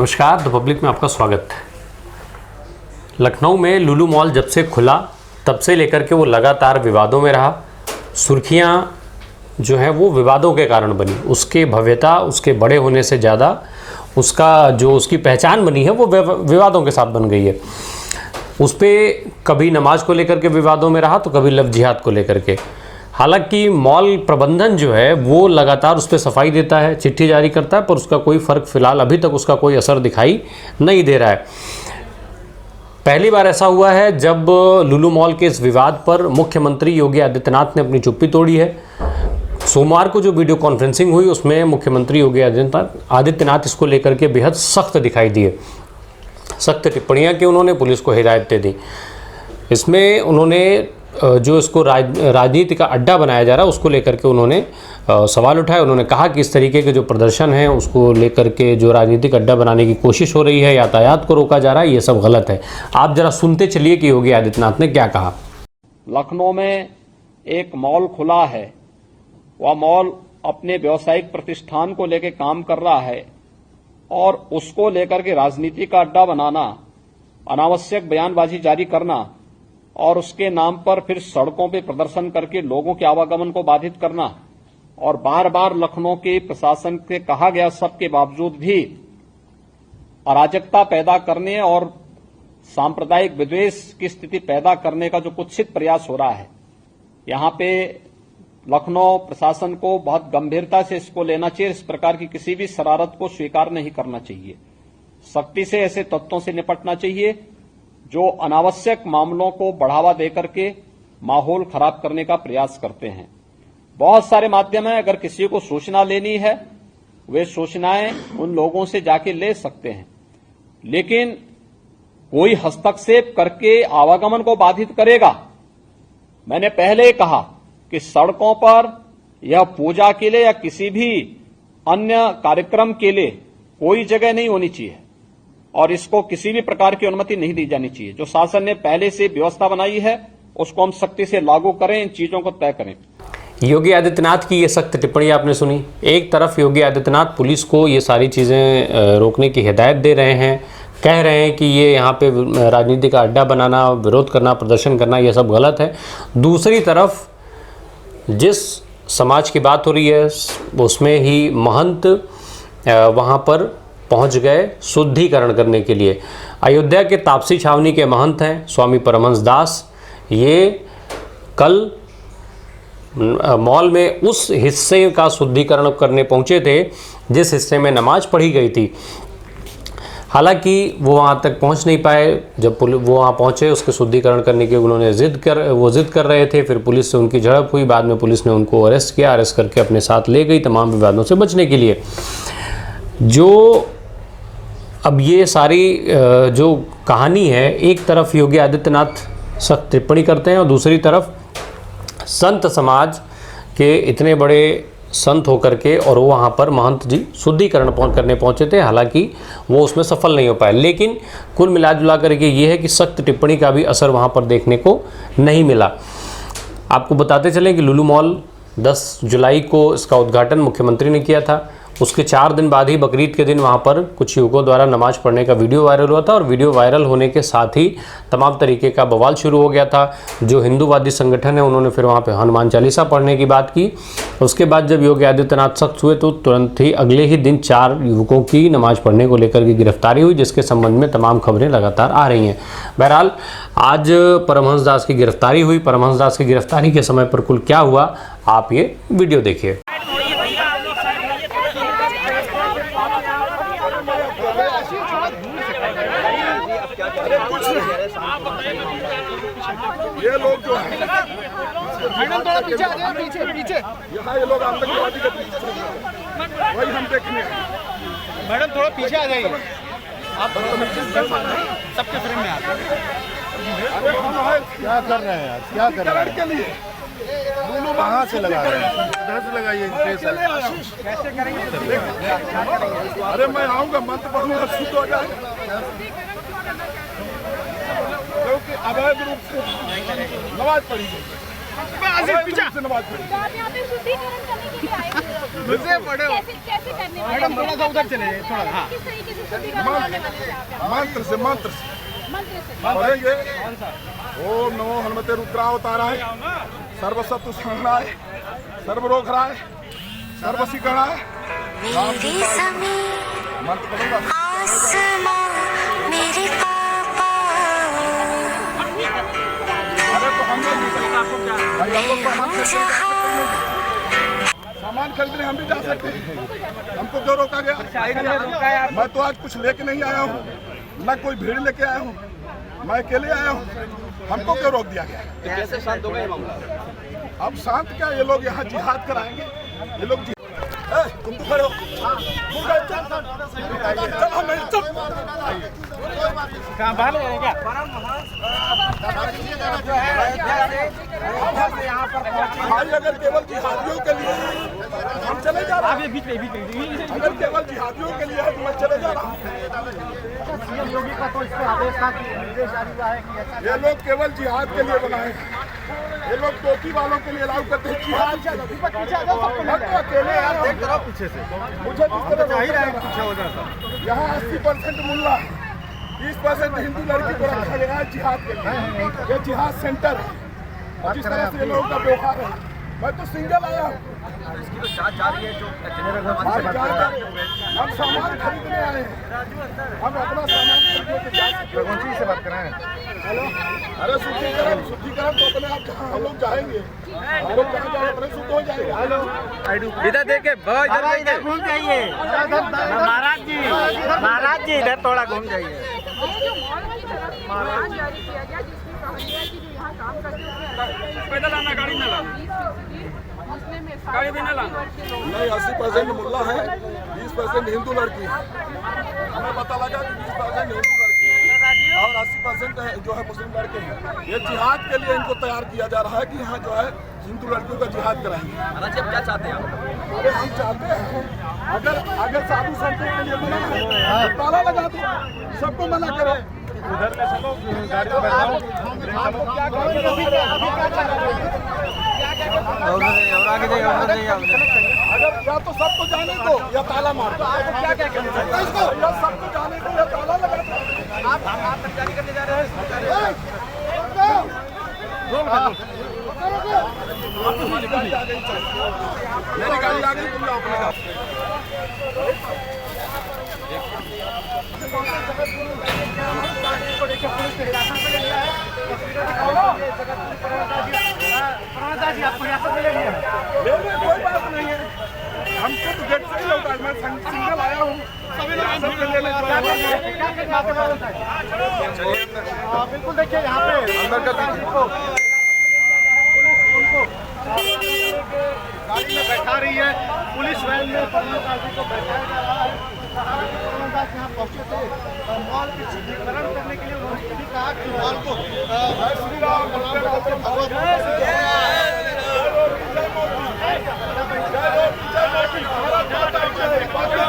नमस्कार, the public में आपका स्वागत है। लखनऊ में लुलु मॉल जब से खुला तब से लेकर के वो लगातार विवादों में रहा। सुर्खियाँ जो हैं वो विवादों के कारण बनी। उसके भव्यता, उसके बड़े होने से ज़्यादा उसकी पहचान बनी है वो विवादों के साथ बन गई है। उस पर कभी नमाज को लेकर के विवादों में रहा तो कभी लव जिहाद को लेकर के। हालांकि मॉल प्रबंधन जो है वो लगातार उस पर सफाई देता है, चिट्ठी जारी करता है, पर उसका कोई फ़र्क फ़िलहाल अभी तक उसका कोई असर दिखाई नहीं दे रहा है। पहली बार ऐसा हुआ है जब लुलु मॉल के इस विवाद पर मुख्यमंत्री योगी आदित्यनाथ ने अपनी चुप्पी तोड़ी है। सोमवार को जो वीडियो कॉन्फ्रेंसिंग हुई उसमें मुख्यमंत्री योगी आदित्यनाथ इसको लेकर के बेहद सख्त दिखाई दिए। सख्त टिप्पणियाँ की उन्होंने, पुलिस को हिदायतें दी। इसमें उन्होंने जो इसको राजनीति का अड्डा बनाया जा रहा है उसको लेकर के उन्होंने सवाल उठाए। उन्होंने कहा कि इस तरीके के जो प्रदर्शन हैं उसको लेकर के जो राजनीतिक अड्डा बनाने की कोशिश हो रही है, यातायात को रोका जा रहा है, ये सब गलत है। आप जरा सुनते चलिए कि योगी आदित्यनाथ ने क्या कहा। लखनऊ में एक मॉल खुला है, वह मॉल अपने व्यावसायिक प्रतिष्ठान को लेकर काम कर रहा है और उसको लेकर के राजनीति का अड्डा बनाना, अनावश्यक बयानबाजी जारी करना और उसके नाम पर फिर सड़कों पे प्रदर्शन करके लोगों के आवागमन को बाधित करना और बार बार लखनऊ के प्रशासन से कहा गया सबके बावजूद भी अराजकता पैदा करने और सांप्रदायिक विद्वेष की स्थिति पैदा करने का जो कुत्सित प्रयास हो रहा है, यहां पे लखनऊ प्रशासन को बहुत गंभीरता से इसको लेना चाहिए। इस प्रकार की किसी भी शरारत को स्वीकार नहीं करना चाहिए। सख्ती से ऐसे तत्वों से निपटना चाहिए जो अनावश्यक मामलों को बढ़ावा देकर के माहौल खराब करने का प्रयास करते हैं। बहुत सारे माध्यम हैं, अगर किसी को सूचना लेनी है वे सूचनाएं उन लोगों से जाके ले सकते हैं, लेकिन कोई हस्तक्षेप करके आवागमन को बाधित करेगा। मैंने पहले कहा कि सड़कों पर यह पूजा के लिए या किसी भी अन्य कार्यक्रम के लिए कोई जगह नहीं होनी चाहिए और इसको किसी भी प्रकार की अनुमति नहीं दी जानी चाहिए। जो शासन ने पहले से व्यवस्था बनाई है उसको हम सख्ती से लागू करें, इन चीजों को तय करें। योगी आदित्यनाथ की ये सख्त टिप्पणी आपने सुनी। एक तरफ योगी आदित्यनाथ पुलिस को ये सारी चीज़ें रोकने की हिदायत दे रहे हैं, कह रहे हैं कि ये यहाँ पे राजनीति का अड्डा बनाना, विरोध करना, प्रदर्शन करना ये सब गलत है। दूसरी तरफ जिस समाज की बात हो रही है उसमें ही महंत वहाँ पर पहुंच गए शुद्धिकरण करने के लिए। अयोध्या के तापसी छावनी के महंत हैं स्वामी परमहंस दास। ये कल मॉल में उस हिस्से का शुद्धिकरण करने पहुंचे थे जिस हिस्से में नमाज पढ़ी गई थी। हालांकि वो वहाँ तक पहुँच नहीं पाए। जब वो वहाँ पहुँचे उसके शुद्धिकरण करने की उन्होंने जिद कर रहे थे। फिर पुलिस से उनकी झड़प हुई। बाद में पुलिस ने उनको अरेस्ट किया, अरेस्ट करके अपने साथ ले गई तमाम विवादों से बचने के लिए। जो अब ये सारी जो कहानी है, एक तरफ योगी आदित्यनाथ सख्त टिप्पणी करते हैं और दूसरी तरफ संत समाज के इतने बड़े संत होकर के और वो वहाँ पर महंत जी शुद्धिकरण करने पहुँचे थे। हालांकि वो उसमें सफल नहीं हो पाए, लेकिन कुल मिला जुला करके ये है कि सख्त टिप्पणी का भी असर वहाँ पर देखने को नहीं मिला। आपको बताते चलें कि लुलु मॉल 10 जुलाई को इसका उद्घाटन मुख्यमंत्री ने किया था। उसके 4 दिन बाद ही बकरीद के दिन वहाँ पर कुछ युवकों द्वारा नमाज पढ़ने का वीडियो वायरल हुआ था और वीडियो वायरल होने के साथ ही तमाम तरीके का बवाल शुरू हो गया था। जो हिंदूवादी संगठन है उन्होंने फिर वहाँ पे हनुमान चालीसा पढ़ने की बात की। उसके बाद जब योगी आदित्यनाथ सख्त हुए तो तुरंत ही अगले ही दिन 4 युवकों की नमाज पढ़ने को लेकर की गिरफ्तारी हुई, जिसके संबंध में तमाम खबरें लगातार आ रही हैं। बहरहाल आज परमहंस दास की गिरफ्तारी हुई। परमहंस दास की गिरफ्तारी के समय पर कुल क्या हुआ आप ये वीडियो देखिए। ये लोग जो है मैडम थोड़ा पीछे आ जाइए, पीछे यहाँ ये लोग आतंकवादी के पीछे वही हम देखने। मैडम थोड़ा पीछे आ जाइए, आप सबके फ्रेम में आते हैं। अरे हम क्या कर रहे हैं यार, क्या कर रहे हैं के लिए कहाँ से लगा रहे हैं? इधर से लगाइए। कैसे करेंगे? अरे मैं आऊँगा, मंत्र पढ़ूंगा, शुद्ध हो जाएगा। क्योंकि अवैध रूप से नमाज पढ़ी गई। से नमाज पढ़ी। तो आप यहाँ पे शुद्धिकरण करने के लिए आए थे। मुझसे पढ़ो। कैसे करने वाले? मैडम थोड़ा सा उधर चले थोड़ा। हाँ, किस तरीके से शुद्धिकरण करने वाले थे आप यहाँ मंत्र से मंत्र से? पढ़ेंगे। ओम नमो हनुमते रुद्रावताराय सर्वशत्रु संहनाय सर्वरोगहराय सर्वशीकरणाय मेरे समी मंत्र पढ़ूंगा। आसमां मेरे पापा अरे तो हम लोग भाई हम लोग सामान खरीदने हम भी जा सकते हैं। हमको क्यों रोका गया? मैं तो आज कुछ लेके नहीं आया हूँ, न कोई भीड़ लेके आया हूँ, मैं अकेले आया हूँ। हमको क्यों रोक दिया गया? कैसे शांत होगा ये मामला? अब शांत क्या, ये लोग यहाँ जिहाद कराएंगे। ये लोग तुम तो खड़े हो। चल हम नहीं चल। कहाँ बाहर ले जाएंगे क्या? भाई अगर केवल जिहादियों के लिए हम चले जा रहे हैं, बीच में अगर केवल जिहादियों के लिए है तो मैं चले जा रहा हूँ। सीएम योगी का तो इस पर आदेश था कि निर्देश जारी हुआ है कि ये लोग केवल जिहाद के लिए बनाए हैं। ये लोग टोपी वालों के लिए अलाउ करते हैं जिहाद। मैं तो अकेले आया हूँ। पीछे से मुझे किस तरह चाहिए पीछे हो जाता। यहाँ 80% मुल्ला है, 20% हिंदू लड़की को रखा गया है जिहाद के लिए। ये जिहाद सेंटर है। जिस तरह से ये लोगों का व्यवहार है, मैं तो सिंगल आया हूँ। इसकी तो जांच जारी है जो हम सामान खरीदने आए हैं, हम अपना सामान खरीदने कौन चीज से बात कर रहे हैं? हेलो, अरे शुद्धिकरण तो अपने आप जहाँ हम लोग जाएंगे, हम लोग जहाँ जाए अपने शुद्ध हो जाएगा। हेलो, इधर देखे इधर घूम जाइए महाराज जी इधर थोड़ा घूम जाइए। ये जो मॉल की तरफ फरमान जारी किया गया जिसमें कहा गया कि जो यहाँ काम करते हैं पैदल आना, गाड़ी में लाना। मुस्लिम है, गाड़ी में न लाना। नहीं 80% मुल्ला है, 20% हिंदू लड़की है। हमें पता लगा कि 20% हिंदू लड़की है और 80% जो है मुस्लिम लड़के हैं। ये जिहाद के लिए इनको तैयार किया जा रहा है कि यहाँ जो है हिंदू लड़कियों का जिहाद कराएंगे। महाराज जी आप क्या चाहते हैं आप? अरे हम चाहते हैं अगर साधु संतों के लिए मना है तो ताला लगा दो, सबको मना करो। उधर में चलो गाड़ी में बैठाओ। और आगे जाइए अगर या तो सबको जाने दो या ताला मार दो। क्या क्या करेंगे? इसको या सबको जाने दो या ताला लगा दो। आप जारी करने जा रहे हैं? मेरी गाड़ी आ गई, तुम जाओ अपने घर। कोई बात नहीं है, हमको तो गेट से ही लोग आज मैं सिंगल आया हूँ। सभी लोग बिल्कुल देखिए यहाँ पे अंदर कर दीजिए। गाड़ी में बैठा रही है पुलिस वैन में परमानंद जी को बैठाया जा रहा है। परमानंद यहाँ पहुंचे थे और मॉल के शुद्धिकरण करने के लिए उन्होंने ये भी कहा कि मॉल को जय